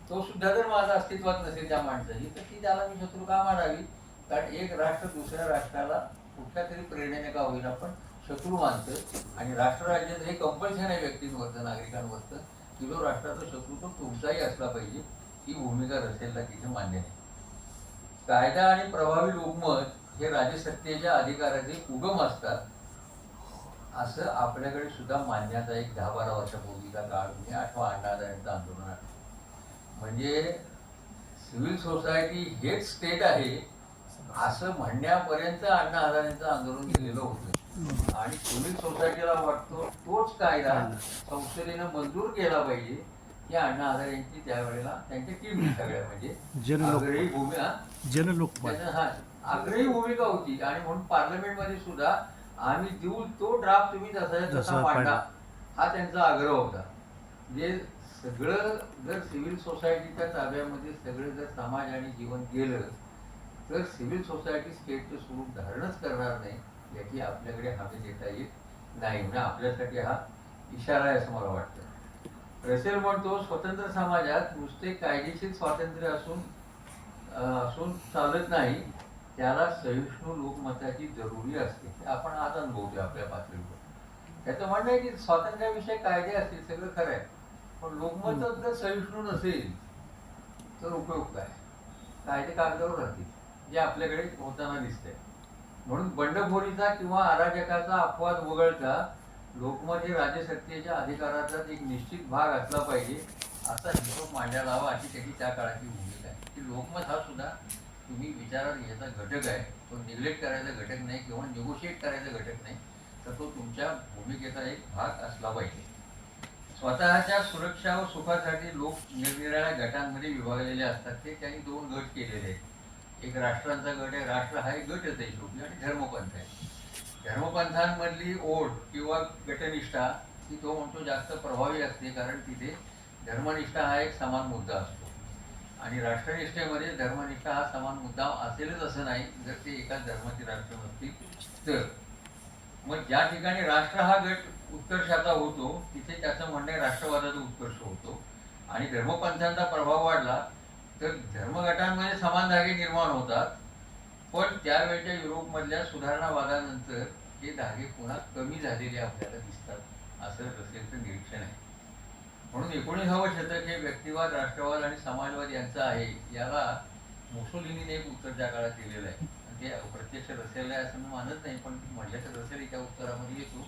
तो सुद्धा जर माझा अस्तित्वात नसेल त्या माणसाची, तर ती त्याला मी शत्रू का मानावी? कारण एक राष्ट्र दुसऱ्या राष्ट्राला कुठल्या तरी प्रेरणेने का होईना पण शत्रू मानतं. आणि राष्ट्रराज्यात हे कंपल्शन आहे व्यक्तींवरचं, नागरिकांवरचं, की जो राष्ट्राचा शत्रू तो तुमचाही असला पाहिजे. ही भूमिका रसेलला तिथे मान्य नाही. कायदा आणि प्रभावी लोकमत हे राजसत्तेच्या अधिकाराचे उगम असतात असं आपल्याकडे सुद्धा मान्याचा एक 10-12 वर्षापूर्वीचा काळ म्हणजे आठवा अण्णा हजारेंचं आंदोलन आहे. म्हणजे सिव्हिल सोसायटी हेच स्टेट आहे असं म्हणण्यापर्यंत अण्णा हजारेंचं आंदोलन केलेलं होतं. आणि सिव्हिल सोसायटीला वाटतो तोच कायदा संसदेनं मंजूर केला पाहिजे. की अण्णा हजारेंची त्यावेळेला त्यांची टीम सगळ्या म्हणजे आग्रही भूमिका आग्रही भूमिका होती. आणि म्हणून पार्लमेंटमध्ये सुद्धा आम्ही देऊ तो ड्राफ्ट तुम्ही तसा मांडा हा त्यांचा आग्रह होता. जे सगळं जर सिव्हिल सोसायटीच्या ताब्यामध्ये सगळं जर समाज आणि जीवन गेलं तर सिव्हिल सोसायटी स्टेटचं स्वरूप धारणच करणार नाही याची आपल्याकडे हमी देता येत नाही. म्हणजे आपल्यासाठी हा इशारा आहे असं मला वाटतं. रसेल म्हणतो स्वतंत्र समाजात नुसते कायदेशीर स्वातंत्र्य असून चालत नाही, त्याला सहिष्णू लोकमताची जरुरी असते. आपण आज अनुभवतोय आपल्या पातळीवर. त्याचं म्हणणं आहे की स्वातंत्र्याविषयी कायदे असतील सगळं खरं आहे, पण लोकमतच जर सहिष्णू नसेल तर उपयोग काय? कायदे कागदावर राहतील, जे आपल्याकडे होताना दिसतंय. म्हणून बंडखोरीचा किंवा अराजकाचा अपवाद वगळता लोकमत हे राज्यसत्तेच्या अधिकाराचा एक निश्चित भाग असला पाहिजे असा हिशोब मांडायला हवा अशी त्याची त्या काळाची भूमिका आहे. की लोकमत हा सुद्धा तुम्ही विचारात घ्यायचा घटक आहे, तो निग्लेक्ट करायचा घटक नाही किंवा निगोशिएट करायचा घटक नाही, तर तो तुमच्या भूमिकेचा एक भाग असला पाहिजे. स्वतःच्या सुरक्षा व सुखासाठी लोक निरनिराळ्या गटांमध्ये विभागलेले असतात. ते त्यांनी 2 गट केलेले आहेत. एक राष्ट्रांचा गट आहे, राष्ट्र हा एक गटच आहे शेवटी, आणि धर्मपंथ आहे. धर्मपंथांमधली ओढ किंवा गटनिष्ठा ही तो म्हणतो जास्त प्रभावी असते, कारण तिथे धर्मनिष्ठा हा एक समान मुद्दा असतो. आणि राष्ट्रनिष्ठेमध्ये धर्मनिष्ठा हा समान मुद्दा असेलच असं नाही, जर ते एकाच धर्माचे राष्ट्र नसतील तर. मग ज्या ठिकाणी राष्ट्र हा गट उत्कर्षाचा होतो तिथे त्याचं म्हणणे राष्ट्रवादाचा उत्कर्ष होतो. आणि धर्मपंथांचा प्रभाव वाढला तर धर्मगटांमध्ये समान धागे निर्माण होतात. पण त्यावेळच्या युरोपमधल्या सुधारणावादानंतर हे धागे पुन्हा कमी झालेले आपल्याला दिसतात असं रसेलचं निरीक्षण आहे. म्हणून 19व्या शतक हे व्यक्तिवाद, राष्ट्रवाद आणि समाजवाद यांचं आहे. याला मुसोलिनीने एक उत्तर त्या काळात दिलेलं आहे. ते प्रत्यक्ष रसेल आहे असं मी मानत नाही, पण म्हटलं तर रसेल त्या उत्तरामध्ये येतो.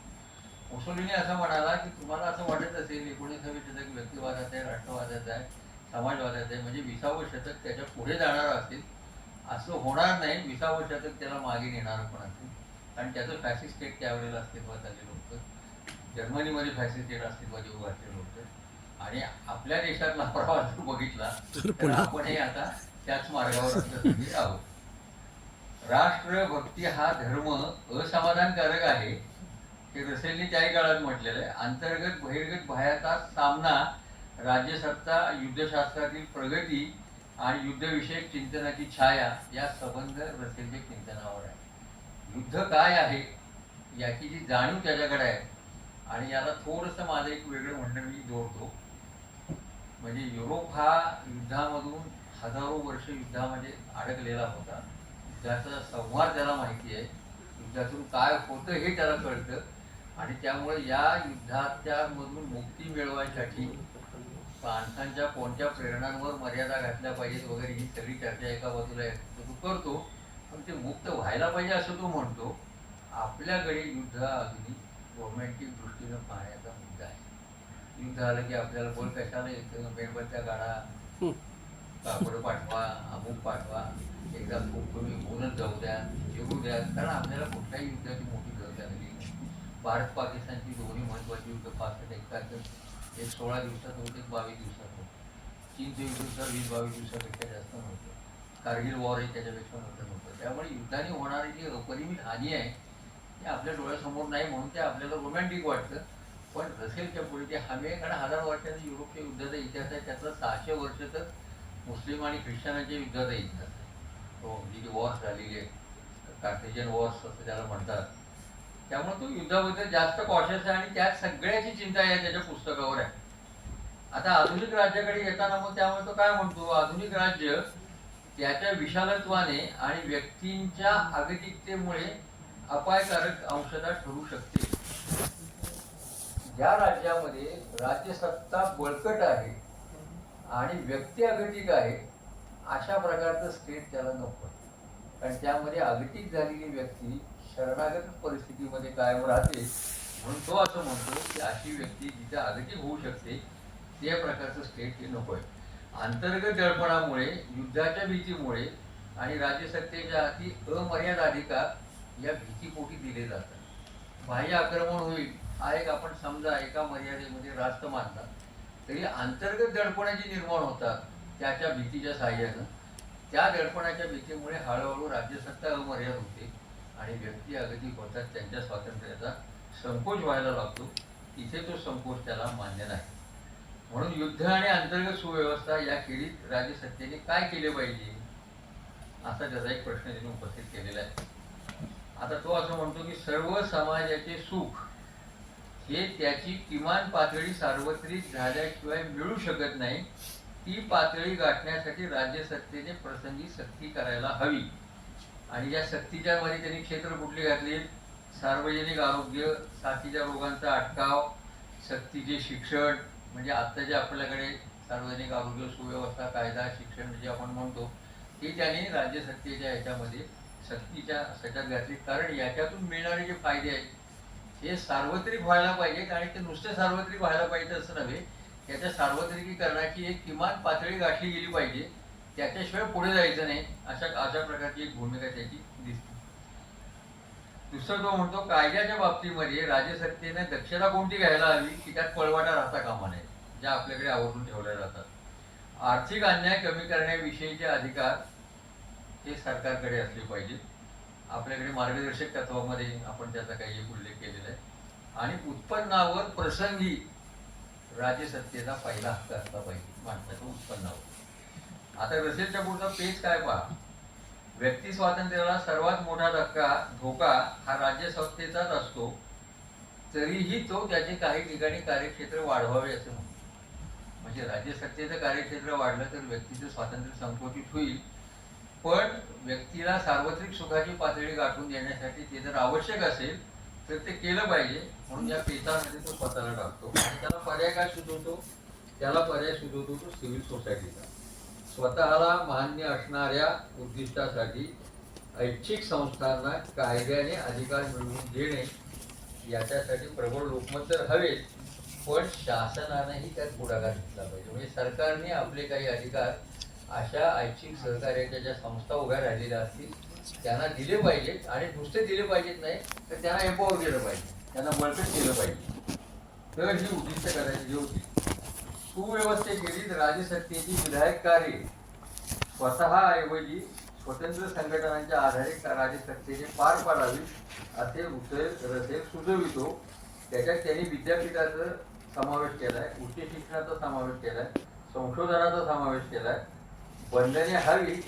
मुसोलिनी असं म्हणाला की तुम्हाला असं वाटत असेल 19व्या शतक व्यक्तिवादाचं आहे, राष्ट्रवादाचं आहे, समाजवादाचं आहे, म्हणजे 20वं शतक त्याच्या पुढे जाणार असेल. असं होणार नाही. 20वं शतक त्याला मागे नेणार पण असेल, कारण त्याचं फॅसिस्ट स्टेट त्यावेळेला अस्तित्वात आलेलं होतं. जर्मनीमध्ये फॅसिस्ट स्टेट अस्तित्वात येऊ घातलेलं होतं. आणि आपल्या देशातला प्रवास बघितला तर आपणही आता त्याच मार्गावर आहोत. राष्ट्रभक्ती हा धर्म असमाधानकारक आहे हे रसेलने त्याही काळात म्हटलेलं आहे. अंतर्गत बहिर्गत भयाचा सामना, राज्यसत्ता, युद्धशास्त्रातील प्रगती आणि युद्धविषयक चिंतनाची छाया या संबंध रसेलच्या चिंतनावर आहे. युद्ध काय आहे याची जी जाणीव त्याच्याकडे आहे. आणि याला थोडंसं माझं एक वेगळं म्हणणं मी जोडतो. म्हणजे युरोप हा युद्धामधून हजारो वर्ष युद्धामध्ये अडकलेला होता. युद्धाचा संवाद त्याला माहिती आहे, युद्धातून काय होतं हे त्याला कळतं आणि त्यामुळे या युद्धाच्या मधून मुक्ती मिळवायसाठी माणसांच्या कोणत्या प्रेरणांवर मर्यादा घातल्या पाहिजेत वगैरे ही सगळी चर्चा एका बाजूला तो करतो, पण ते मुक्त व्हायला पाहिजे असं तो म्हणतो. आपल्याकडे युद्ध अगदी रोमॅन्टिक दृष्टीनं पाहण्याचा मुद्दा आहे. युद्ध आलं की आपल्याला बोल कशाला येतं, मेणबत्त्या काढा, कापड पाठवा, अमुक पाठवा, एकदा खूप कमी होऊनच जाऊ द्या, येऊ द्या, कारण आपल्याला कुठल्याही युद्धाची मोठी गरज झालेली नाही. भारत पाकिस्तानची दोन्ही महत्वाची युद्ध 65 एक 16 दिवसात होते, 22 दिवसात होते. चीनचं युद्ध 20-22 दिवसापेक्षा जास्त नव्हतं. कारगिल वॉर हे त्याच्यापेक्षा मोठं नव्हतं. त्यामुळे युद्धाने होणारी जी अपरिमित हानी आहे ते आपल्या डोळ्यासमोर नाही म्हणून ते आपल्याला रोमॅन्टिक वाटतं, पण रसेलच्या पुढे ते हमी आहे. कारण 1000 वर्षाचा युरोपच्या युद्धाचा इतिहास आहे, त्यातला 600 वर्ष तर मुस्लिम आणि ख्रिश्चनांच्या युद्धाचा इतिहास आहे. तो जी वॉर्स झालेली आहे, कार्टेजियन वॉर्स असं त्याला म्हणतात. त्यामुळे तो युद्धाबद्दल जास्त कॉशियस आहे आणि त्यात सगळ्याची चिंता आहे त्याच्या पुस्तकावर आहे. आता आधुनिक राज्याकडे येताना मग त्यामुळे तो काय म्हणतो, आधुनिक राज्य त्याच्या विशालत्वाने आणि व्यक्तींच्या अगतिकतेमुळे अपायकारक अंशतः ठरू शकते. ज्या राज्यामध्ये राज्यसत्ता बळकट आहे आणि व्यक्ती अगतिक आहे अशा प्रकारचं स्टेट त्याला नको, कारण त्यामध्ये अगतिक झालेली व्यक्ती शरणागत परिस्थितीमध्ये कायम राहते. म्हणून तो असं म्हणतो की अशी व्यक्ती जिथे अगतिक होऊ शकते त्या प्रकारचं स्टेट हे नको आहे. अंतर्गत दडपणामुळे, युद्धाच्या भीतीमुळे आणि राज्यसत्तेच्या हाती अमर्याद अधिकार या भीतीपोटी दिले जातात. बाह्य आक्रमण होईल हा एक आपण समजा एका मर्यादेमध्ये रास्त मानतात, तरी अंतर्गत दडपणं जी निर्माण होतात त्याच्या भीतीच्या साहाय्यानं, त्या दडपणाच्या भीतीमुळे हळूहळू राज्यसत्ता अमर्याद होते आणि व्यक्ती अगतिक होतात, त्यांच्या स्वातंत्र्याचा संकोच व्हायला लागतो. इथे तो संकोच त्याला मान्य नाही. म्हणून युद्ध आणि अंतर्गत सुव्यवस्था या खेळीत राज्यसत्तेने काय केले पाहिजे असा त्याचा एक प्रश्न त्यांनी उपस्थित केलेला आहे. आता तो असं म्हणतो की सर्व समाजाचे सुख हे त्याची किमान पातळी सार्वत्रिक झाल्याशिवाय मिळू शकत नाही. ती पातळी गाठण्यासाठी राज्यसत्तेने प्रसंगी सक्ती करायला हवी. आणि या सक्तीच्या मध्ये त्यांनी क्षेत्र कुठली घातली, सार्वजनिक आरोग्य, साथीच्या रोगांचा अटकाव, सक्तीचे शिक्षण, म्हणजे आता जे आपल्याकडे सार्वजनिक आरोग्य सुव्यवस्था, कायदा, शिक्षण जे आपण म्हणतो ते त्यांनी राज्यसत्तेच्या ह्याच्यामध्ये सक्तीच्या सच्यात घातली. कारण याच्यातून मिळणारे जे फायदे आहेत हे सार्वत्रिक व्हायला पाहिजेत आणि ते नुसते सार्वत्रिक व्हायला पाहिजे असं नव्हे, त्याच्या सार्वत्रिकीकरणाची एक किमान पातळी गाठली गेली पाहिजे, त्याच्याशिवाय पुढे जायचं नाही, अशा प्रकारची एक भूमिका त्याची दिसते. दुसरं तो म्हणतो कायद्याच्या बाबतीमध्ये राज्यसत्तेने दक्षता कोणती घ्यायला हवी की त्यात पळवाटा राहता कामा नये, ज्या आपल्याकडे आवर्जून ठेवल्या जातात. आर्थिक अन्याय कमी करण्याविषयीचे अधिकार हे सरकारकडे असले पाहिजे. आपल्याकडे मार्गदर्शक तत्वामध्ये आपण त्याचा काही एक उल्लेख केलेला आहे. आणि उत्पन्नावर प्रसंगी राज्यसत्तेचा पहिला हक्क असला पाहिजे माणसाच्या उत्पन्नावर. आता रसेलच्या पुढचा पेज काय पहा, व्यक्ती स्वातंत्र्याला सर्वात मोठा धोका हा राज्यसत्तेचाच असतो, तरीही तो त्याचे काही ठिकाणी कार्यक्षेत्र वाढवावे असे म्हणतो. म्हणजे राज्यसत्तेचं कार्यक्षेत्र वाढलं तर व्यक्तीचं स्वातंत्र्य संकुचित होईल, पण व्यक्तीला सार्वत्रिक सुखाची पातळी गाठून देण्यासाठी ते जर आवश्यक असेल तर ते केलं पाहिजे. म्हणून या पेचामध्ये तो स्वतःला टाकतो आणि त्याला पर्याय काय सुचवतो, त्याला पर्याय सुचवतो तो सिव्हिल सोसायटीचा. स्वतःला मान्य असणाऱ्या उद्दिष्टासाठी ऐच्छिक संस्थांना कायद्याने अधिकार मिळवून देणे, याच्यासाठी प्रबळ लोकमत तर हवेच, पण शासनानेही त्यात पुढाकार घेतला पाहिजे. म्हणजे सरकारने आपले काही अधिकार अशा ऐच्छिक सहकार्याच्या ज्या संस्था उभ्या राहिलेल्या असतील त्यांना दिले पाहिजेत. आणि नुसते दिले पाहिजेत नाही तर त्यांना एम्पॉवर केलं पाहिजे, त्यांना बळकट केलं पाहिजे. तर ही उद्दिष्ट करायची होती. सुव्यवस्थेखेरीज राज्यसत्तेची विधायक कार्ये स्वतःऐवजी स्वतंत्र संघटनांच्या आधारे राज्यसत्तेने पार पाडावी असे रसेल सुचवितो. त्याच्यात त्यांनी विद्यापीठाचा समावेश केलाय, उच्च शिक्षणाचा समावेश केलाय, संशोधनाचा समावेश केलाय. बंधने हवी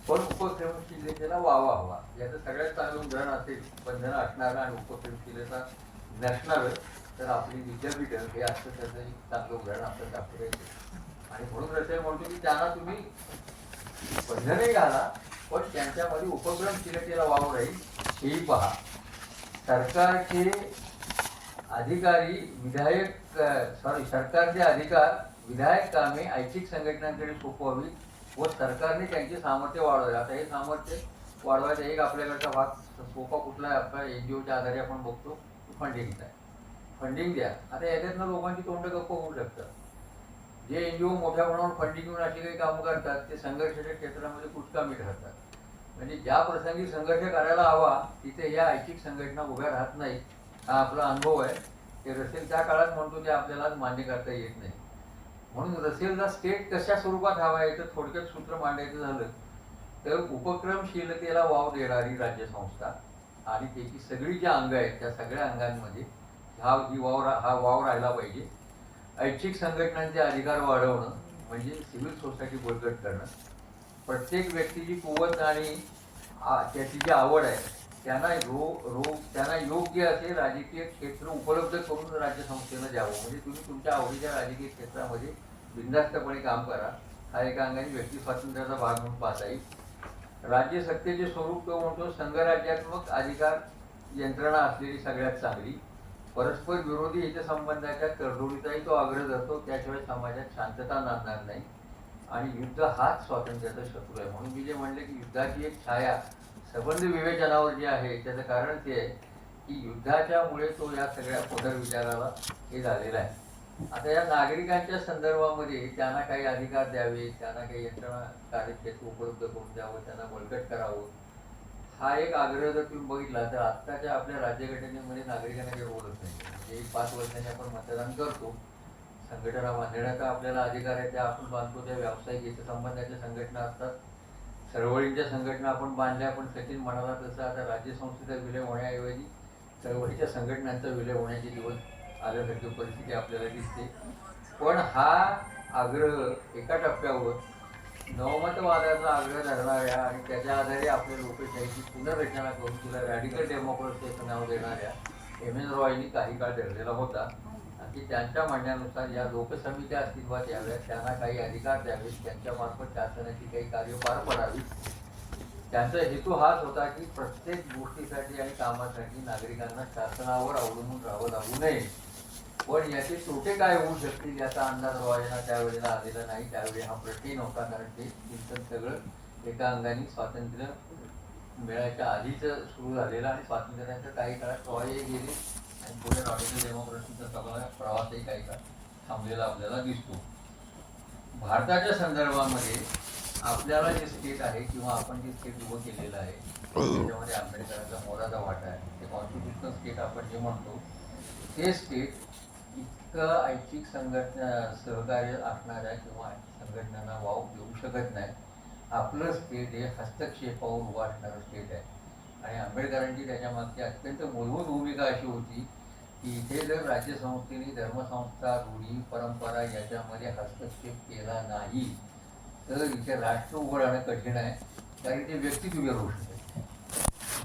पण उपक्रमशीलतेला वावा हवा. याचं सगळ्यात चांगलं उदाहरण असेल बंधनं असणारं आणि उपक्रमशीलता नसणारं तर आपली विद्यापीठं हे असं त्याचं एक चांगलं उदाहरण आपल्याला दाखवता येते. आणि म्हणून रसेल म्हणतो की त्यांना तुम्ही बंधनही घाला पण त्यांच्यामध्ये उपक्रमशीलतेला वाव राहील हेही पहा. सरकारचे अधिकारी सरकारचे अधिकार विधायक कामे ऐच्छिक संघटनांकडे सोपवावी व सरकारने त्यांचे सामर्थ्य वाढवावे. आता हे सामर्थ्य वाढवायचा एक आपल्याकडचा भाग सोपा कुठला आहे? आपला NGOच्या आधारे आपण बघतो फंडिंगचा आहे. फंडिंग द्या. आता याच्यातनं लोकांची तोंड गप्प होऊ शकतात. जे NGO मोठ्या प्रमाणावर फंडिंग घेऊन अशी काही कामं करतात ते संघर्षाच्या क्षेत्रामध्ये कुचकामी ठरतात. म्हणजे ज्या प्रसंगी संघर्ष करायला हवा तिथे या ऐच्छिक संघटना उभ्या राहत नाही. हा आपला अनुभव आहे. ते रसेल त्या काळात म्हणतो ते आपल्याला मान्य करता येत नाही. म्हणून रसेलला स्टेट कशा स्वरूपात हवा आहे तर थोडक्यात सूत्र मांडायचं झालं तर उपक्रमशीलतेला वाव देणारी राज्यसंस्था आणि त्याची सगळी जी अंग आहेत त्या सगळ्या अंगांमध्ये हा वाव राहिला पाहिजे. ऐच्छिक संघटनांचे अधिकार वाढवणं म्हणजे सिव्हिल सोसायटी बळकट करणं. प्रत्येक व्यक्तीची कुवत आणि त्याची जी आवड आहे त्यांना योग्य असे राजकीय क्षेत्र उपलब्ध करून राज्यसंस्थेनं द्यावं. म्हणजे तुम्ही तुमच्या आवडीच्या राजकीय क्षेत्रामध्ये बिनधास्तपणे काम करा. हा एका अंगाने व्यक्ती स्वातंत्र्याचा भाग म्हणून पाहता येईल. राज्य सत्तेचे स्वरूप तो म्हणतो संघराज्यात्मक अधिकार यंत्रणा असलेली सगळ्यात चांगली. परस्पर विरोधी हितसंबंधाच्या तडजोडीचाही तो आग्रह धरतो. त्याशिवाय समाजात शांतता नांदणार नाही आणि युद्ध हाच स्वातंत्र्याचा शत्रू आहे. म्हणून मी जे म्हणले की युद्धाची एक छाया संबंध विवेचनावर जे आहे त्याचं कारण ते आहे की युद्धाच्यामुळे तो या सगळ्या पुनर्विचाराला हे झालेला आहे. आता या नागरिकांच्या संदर्भामध्ये त्यांना काही अधिकार द्यावे, त्यांना काही यंत्रणा कार्यक्षेत्र उपलब्ध करून द्यावं, त्यांना बळकट करावं, हा एक आग्रह जर तुम्ही बघितला तर आत्ताच्या आपल्या राज्यघटनेमध्ये नागरिकांना काही रोलच नाही. म्हणजे 5 वर्षांनी आपण मतदान करतो, संघटना बांधण्याचा आपल्याला अधिकार आहे, त्या आपण बांधतो. त्या व्यावसायिक हितसंबंधाच्या संघटना असतात, चळवळींच्या संघटना आपण बांधल्या. पण सचिन म्हणाला तसं आता राज्यसंस्थेचा विलय होण्याऐवजी चळवळीच्या संघटनांचा विलय होण्याचे दिवस आल्यासारखी परिस्थिती आपल्याला दिसते. पण हा आग्रह एका टप्प्यावर नवमतवादाचा आग्रह धरणाऱ्या आणि त्याच्या आधारे आपल्या लोकशाहीची पुनर्रचना करून तिला रॅडिकल डेमोक्रेसी असं नाव देणाऱ्या M.N. रॉयनी काही काळ धरलेला होता. की त्यांच्या म्हणण्यानुसार या लोकसमित्या अस्तित्वात याव्यात, त्यांना काही अधिकार द्यावेत, त्यांच्यामार्फत शासनाची काही कार्य पार पडावी. त्यांचा हेतू हाच होता की प्रत्येक गोष्टीसाठी आणि कामासाठी नागरिकांना शासनावर अवलंबून राहावं लागू नये. पण याचे तोटे काय होऊ शकतील याचा अंदाज रॉयना त्यावेळेला आलेला नाही. त्यावेळी हा प्रश्नही नव्हता, कारण ते चिंतन सगळं एका अंगाने स्वातंत्र्य मिळायच्या आधीच सुरू झालेलं आणि स्वातंत्र्याच्या काही काळात रॉय गेले आणि पुढे रॅडिकल डेमोक्रेसीचा सगळा प्रवासही काही काळ थांबलेला आपल्याला दिसतो. भारताच्या संदर्भामध्ये आपल्याला जे स्टेट आहे किंवा आपण जे स्टेट उभं केलेलं आहे त्याच्यामध्ये आंबेडकरांचा मोलाचा वाटा आहे. ते कॉन्स्टिट्युशनल स्टेट आपण जे म्हणतो ते स्टेट इतकं ऐच्छिक सहकार्य असणाऱ्या किंवा संघटनांना वाव देऊ शकत नाही. आपलं स्टेट हे हस्तक्षेपावर उभं असणारं स्टेट आहे. आणि आंबेडकरांची त्याच्यामागची अत्यंत मूलभूत भूमिका अशी होती की इथे जर राज्यसंस्थेने धर्मसंस्था, रूढी, परंपरा याच्यामध्ये हस्तक्षेप केला नाही तर इथे राष्ट्र उभं राहणं कठीण आहे. कारण ते व्यक्ती उभे राहू शकते.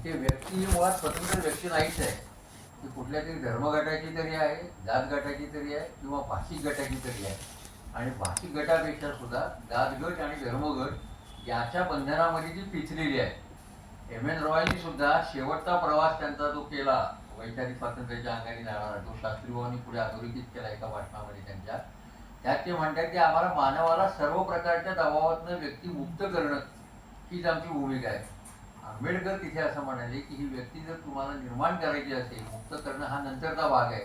ते व्यक्ती ही मुळात स्वतंत्र व्यक्ती नाहीच आहे. ती कुठल्या तरी धर्मगटाची तरी आहे, जात गटाची तरी आहे किंवा भाषिक गटाची तरी आहे. आणि भाषिक गटापेक्षा सुद्धा जातगट आणि धर्मगट याच्या बंधनामध्ये जी पिचलेली आहे. M.N. रॉयनी सुद्धा शेवटचा प्रवास त्यांचा जो केला वैचारिक स्वातंत्र्याच्या अंगाने जाणारा, तो शास्त्रीभावांनी पुढे अधोरेखित केला एका भाषणामध्ये त्यांच्या. त्यात ते म्हणतात की आम्हाला मानवाला सर्व प्रकारच्या दबावातनं व्यक्ती मुक्त करणं हीच आमची भूमिका आहे. आंबेडकर तिथे असं म्हणाले की ही व्यक्ती जर तुम्हाला निर्माण करायची असेल, मुक्त करणं हा नंतरचा भाग आहे,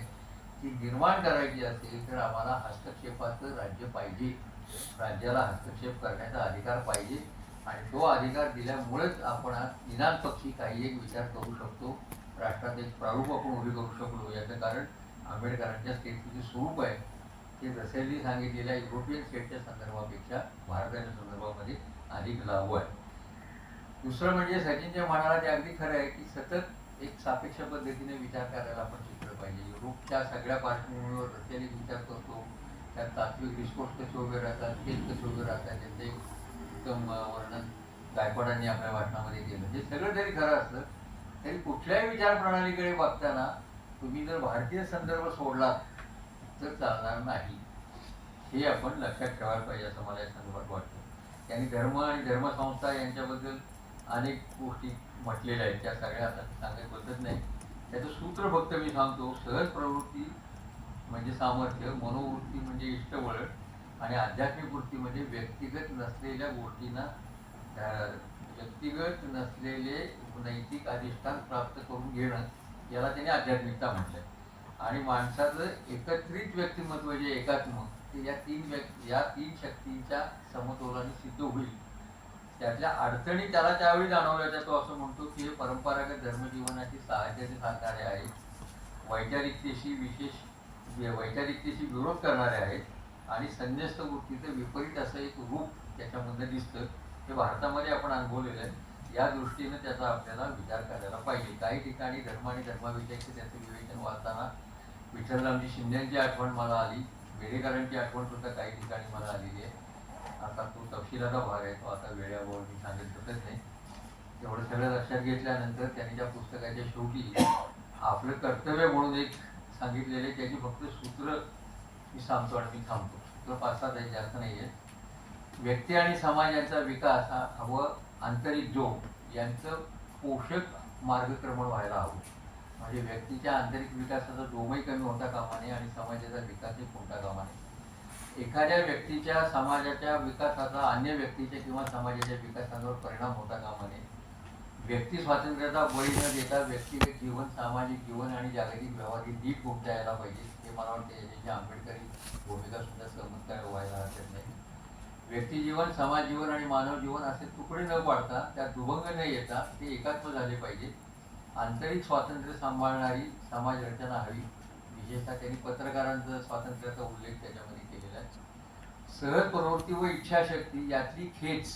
ती निर्माण करायची असेल तर आम्हाला हस्तक्षेपाचं राज्य पाहिजे, राज्याला हस्तक्षेप करण्याचा अधिकार पाहिजे. आणि तो अधिकार दिल्यामुळेच आपण आज निदान पक्षी काही एक विचार करू शकतो, राष्ट्रात एक प्रारूप आपण उभी करू शकलो. याचं कारण आंबेडकरांच्या स्टेटचं जे स्वरूप आहे ते रसेलनी सांगितलेल्या युरोपियन स्टेटच्या संदर्भापेक्षा भारताच्या संदर्भामध्ये अधिक लागू आहे. दुसरं म्हणजे सचिनच्या म्हणाला ते अगदी खरं आहे की सतत एक सापेक्ष पद्धतीने विचार करायला आपण शिकलं पाहिजे. युरोपच्या सगळ्या पार्श्वभूमीवर रसेल एक विचार करतो, त्यात तात्विक डिस्कोर्स कसे उभे राहतात, केस कसे उभे राहतात, त्यांचे उत्तम वर्णन गायकवाडांनी आपल्या भाषणामध्ये केलं. हे सगळं जरी खरं असलं तरी कुठल्याही विचार प्रणालीकडे बघताना तुम्ही जर भारतीय संदर्भ सोडला तर चालणार नाही. हे आपण लक्षात ठेवायला पाहिजे असं मला या संदर्भात वाटतं. त्यांनी धर्म आणि धर्मसंस्था यांच्याबद्दल अनेक गोष्टी म्हटलेल्या आहेत, त्या सगळ्या आता सांगायला बसत नाही. त्याचं सूत्र फक्त मी सांगतो, सहज प्रवृत्ती म्हणजे सामर्थ्य, मनोवृत्ती म्हणजे इष्टबळ आणि आध्यात्मिक वृत्ती म्हणजे व्यक्तिगत नसलेल्या गोष्टींना व्यक्तिगत नसलेले नैतिक अधिष्ठान प्राप्त करून घेणं, याला त्याने आध्यात्मिकता म्हटलंय. आणि माणसाचं एकत्रित व्यक्तिमत्व जे एकात्म, ते या तीन शक्तींच्या समतोलाने सिद्ध होईल. त्यातल्या अडचणी त्याला त्यावेळी जाणवल्या, तो असं म्हणतो की हे परंपरागत धर्मजीवनाची साहचर्य साधणारे आहेत, वैचारिकतेशी विरोध करणारे आहेत आणि संन्यस्त वृत्तीचं विपरीत असं एक रूप त्याच्यामधलं दिसतं. हे भारतामध्ये आपण अनुभवलेलं आहे. या दृष्टीनं त्याचा आपल्याला विचार करायला पाहिजे. काही ठिकाणी धर्म आणि धर्माविषयीचे त्याचं विवेचन वाचताना विठ्ठलरामजी शिंदेची आठवण मला आली, बेडेकरांची आठवण सुद्धा काही ठिकाणी मला आलेली आहे. आता तो तपशिलाचा भाग आहे, तो आता वेळेवर मी सांगेल तसंच नाही. तेवढं सगळं लक्षात घेतल्यानंतर त्यांनी त्या पुस्तकाच्या शेवटी आपलं कर्तव्य म्हणून एक सांगितलेले, त्याची फक्त सूत्र मी सांगतो आणि मी थांबतो. सूत्र 5-7 आहे, जास्त नाही आहे. व्यक्ती आणि समाज यांचा विकास व आंतरिक जोग यांचं पोषक मार्गक्रमण व्हायला हवं. म्हणजे व्यक्तीच्या आंतरिक विकासाचा जोमही कमी होता कामा नये आणि समाजाचा विकासही खुंटता कामा नये. एखाद्या व्यक्तीच्या समाजाच्या विकासाचा अन्य व्यक्तीच्या किंवा समाजाच्या विकासावर परिणाम होता कामा नये. व्यक्ती स्वातंत्र्याचा बळी न देता व्यक्तिगत जीवन, सामाजिक जीवन आणि जागतिक व्यवहार नीट घुमता यायला पाहिजे. हे मला वाटतं याच्याशी आंबेडकरी भूमिका सुद्धा सहमत व्हायला हरकत नाही. व्यक्ती जीवन, समाज जीवन आणि मानव जीवन असे तुकडे न पाडता, त्यात दुभंग न येता ते एकात्म झाले पाहिजे. आंतरिक स्वातंत्र्य सांभाळणारी समाज रचना हवी. विशेषतः त्यांनी पत्रकारांचं स्वातंत्र्याचा उल्लेख त्याच्यामध्ये केलेला आहे. सहज प्रवृत्ती व इच्छाशक्ती यातली खेच,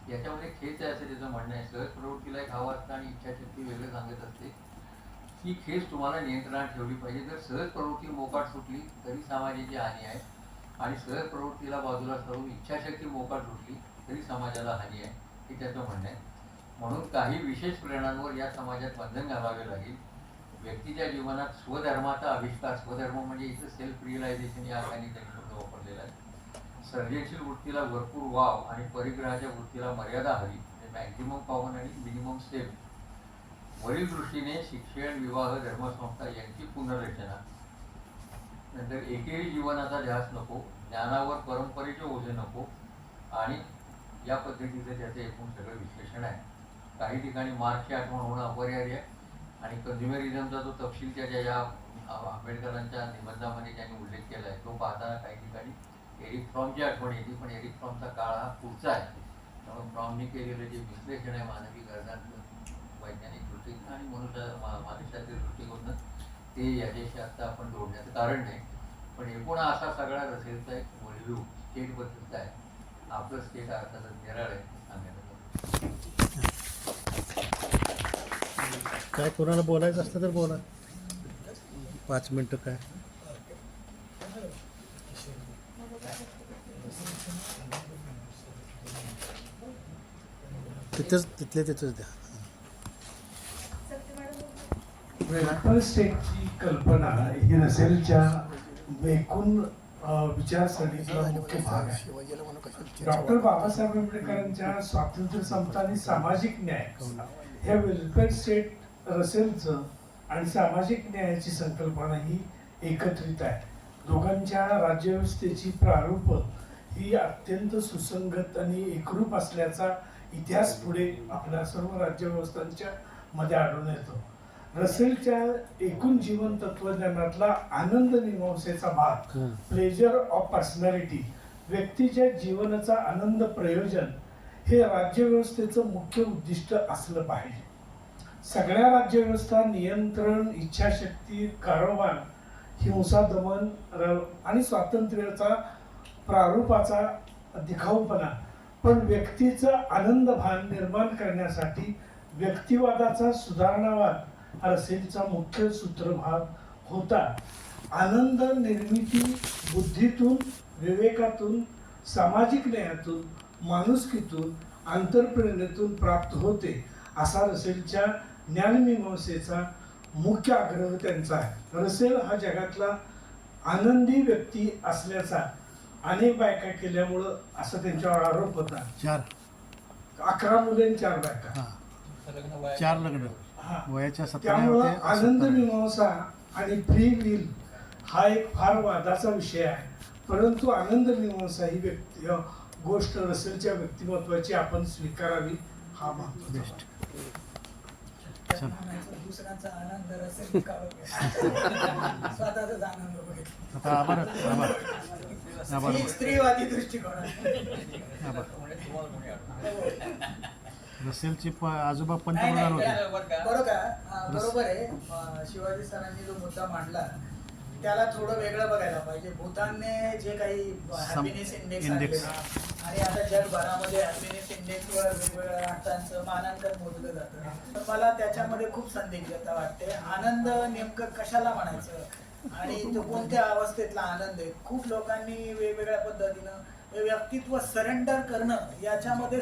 याच्यामध्ये खेच आहे असं त्याचं म्हणणं आहे. सहज प्रवृत्तीला एक हवा असतं आणि इच्छाशक्ती वेगळं सांगत असते. ही खेच तुम्हाला नियंत्रणात ठेवली पाहिजे. जर सहज प्रवृत्ती मोकाट सुटली तरी समाजाची हानी आहे आणि सहज प्रवृत्तीला बाजूला सरून इच्छाशक्ती मोकाट सुटली तरी समाजाला हानी आहे, हे त्याचं म्हणणं आहे. म्हणून काही विशेष प्रेरणांवर या समाजात बंधन घालावे लागेल. व्यक्तीच्या जीवनात स्वधर्माचा आविष्कार, स्वधर्म म्हणजे इथं सेल्फ रिअलायझेशन या अर्थाने त्यांनी शब्द वापरलेला आहे. सर्जनशील वृत्तीला भरपूर वाव आणि परिग्रहाच्या वृत्तीला मर्यादा हवी. मॅक्झिमम पॉवर आणि मिनिमम स्टेप. वरील दृष्टीने शिक्षण, विवाह, धर्मसंस्था यांची पुनर्रचना. नंतर एकेरी जीवनाचा ध्यास नको, ज्ञानावर परंपरेचे ओझे नको आणि या पद्धतीचं त्याचं एकूण सगळं विश्लेषण आहे. काही ठिकाणी मार्क्सची आठवण होणं अपरिहार्य आहे आणि कंझ्युमरिझमचा जो तपशील त्याच्या या आंबेडकरांच्या निबंधामध्ये त्यांनी उल्लेख केला आहे, तो पाहताना काही ठिकाणी एरिक फ्रॉमची आठवण येते. पण एरिक फ्रॉमचा काळ हा पुढचा आहे, त्यामुळे फ्रॉमने केलेलं जे विश्लेषण आहे मानवी गरजांचं वैज्ञानिक दृष्टीकोन आणि मानसशास्त्रीय दृष्टिकोन, ते याच्याशी आता आपण जोडण्याचं कारण नाही. पण एकूण असा सगळा रसेलचा एक वर्ल्ड स्टेटबद्दलचा आहे. आपलं स्टेट अर्थातच निराळ आहे सांगायला. काय कोणाला बोलायचं असलं तर बोला, 5 मिनटं काय. तिथेच द्या. वेलफेअर स्टेटची कल्पना ही रसेलच्या एकूण विचारसरणीचा मुख्य भाग आहे. डॉक्टर बाबासाहेब आंबेडकरांच्या स्वातंत्र्य, समता आणि सामाजिक न्याय ह्या वेलफेअर स्टेट, रसेलचं आणि सामाजिक न्यायाची संकल्पना ही एकत्रित आहे. दोघांच्या राज्यव्यवस्थेची प्रारूप ही अत्यंत सुसंगत आणि एकरूप असल्याचा इतिहास पुढे आपल्या सर्व राज्यव्यवस्थांच्या मध्ये आढळून येतो. रसेलच्या एकूण जीवन तत्वज्ञानातला आनंद मीमांसेचा भाग, प्लेजर ऑफ पर्सनॅलिटी, व्यक्तीच्या जीवनाचा आनंद प्रयोजन, हे राज्यव्यवस्थेचं मुख्य उद्दिष्ट असलं पाहिजे. सगळ्या राज्यव्यवस्था नियंत्रण, इच्छाशक्ती, कारभार, हिंसा, दमन आणि स्वातंत्र्याचा प्रारूपाचा दिखाऊपणा, पण व्यक्तीचं आनंद भान निर्माण करण्यासाठी व्यक्तिवादाचा सुधारणावाद हा रसेलचा मुख्य सूत्रभाग होता. आनंद निर्मिती बुद्धीतून, विवेकातून, सामाजिक न्यायातून, माणुसकीतून, आंतरप्रेरणेतून प्राप्त होते, असा रसेलच्या ज्ञानमीमांसेचा मुख्य आग्रह त्यांचा आहे. रसेल हा जगातला आनंदी व्यक्ती असल्याचा अनेक बायका केल्यामुळं असा त्यांच्यावर आरोप होता. 11 मुले आणि 4 बायका. हां 4 लग्न हा. वयाच्या 17 त्यामुळं ते आनंद 17. मीमांसा आणि फ्री विल हा एक फार वादाचा विषय आहे. परंतु आनंद मीमांसा ही गोष्ट रसेलच्या व्यक्तिमत्वाची आपण स्वीकारावी हा महत्वाचा बेस्ट. त्यांना म्हणायचं दुसऱ्यांचा आनंद रसेल काढून घ्या. स्वतःचाच आनंद बघितला. आता आभार ही स्त्रीवादी दृष्टिकोन आहे. रसेलचे आजोबा नाही, पंतप्रधान नाही, होते. बरोबर का? बरोबर आहे. शिवाजी सरांनी जो मुद्दा मांडला त्याला थोडं वेगळं बघायला पाहिजे. भूतानने जे काही हॅपीनेस इंडेक्स इंडेक्स. आणि आता जगभरामध्ये हॅपीनेस इंडेक्सवर वेगवेगळ्या राष्ट्रांचं मानांकन मोजलं जातं. तर मला त्याच्यामध्ये खूप संदिग्धता वाटते. आनंद नेमकं कशाला म्हणायचं आणि तो कोणत्या अवस्थेतला आनंद आहे. खूप लोकांनी वेगवेगळ्या पद्धतीनं व्यक्तित्व सरेंडर करणं याच्यामध्ये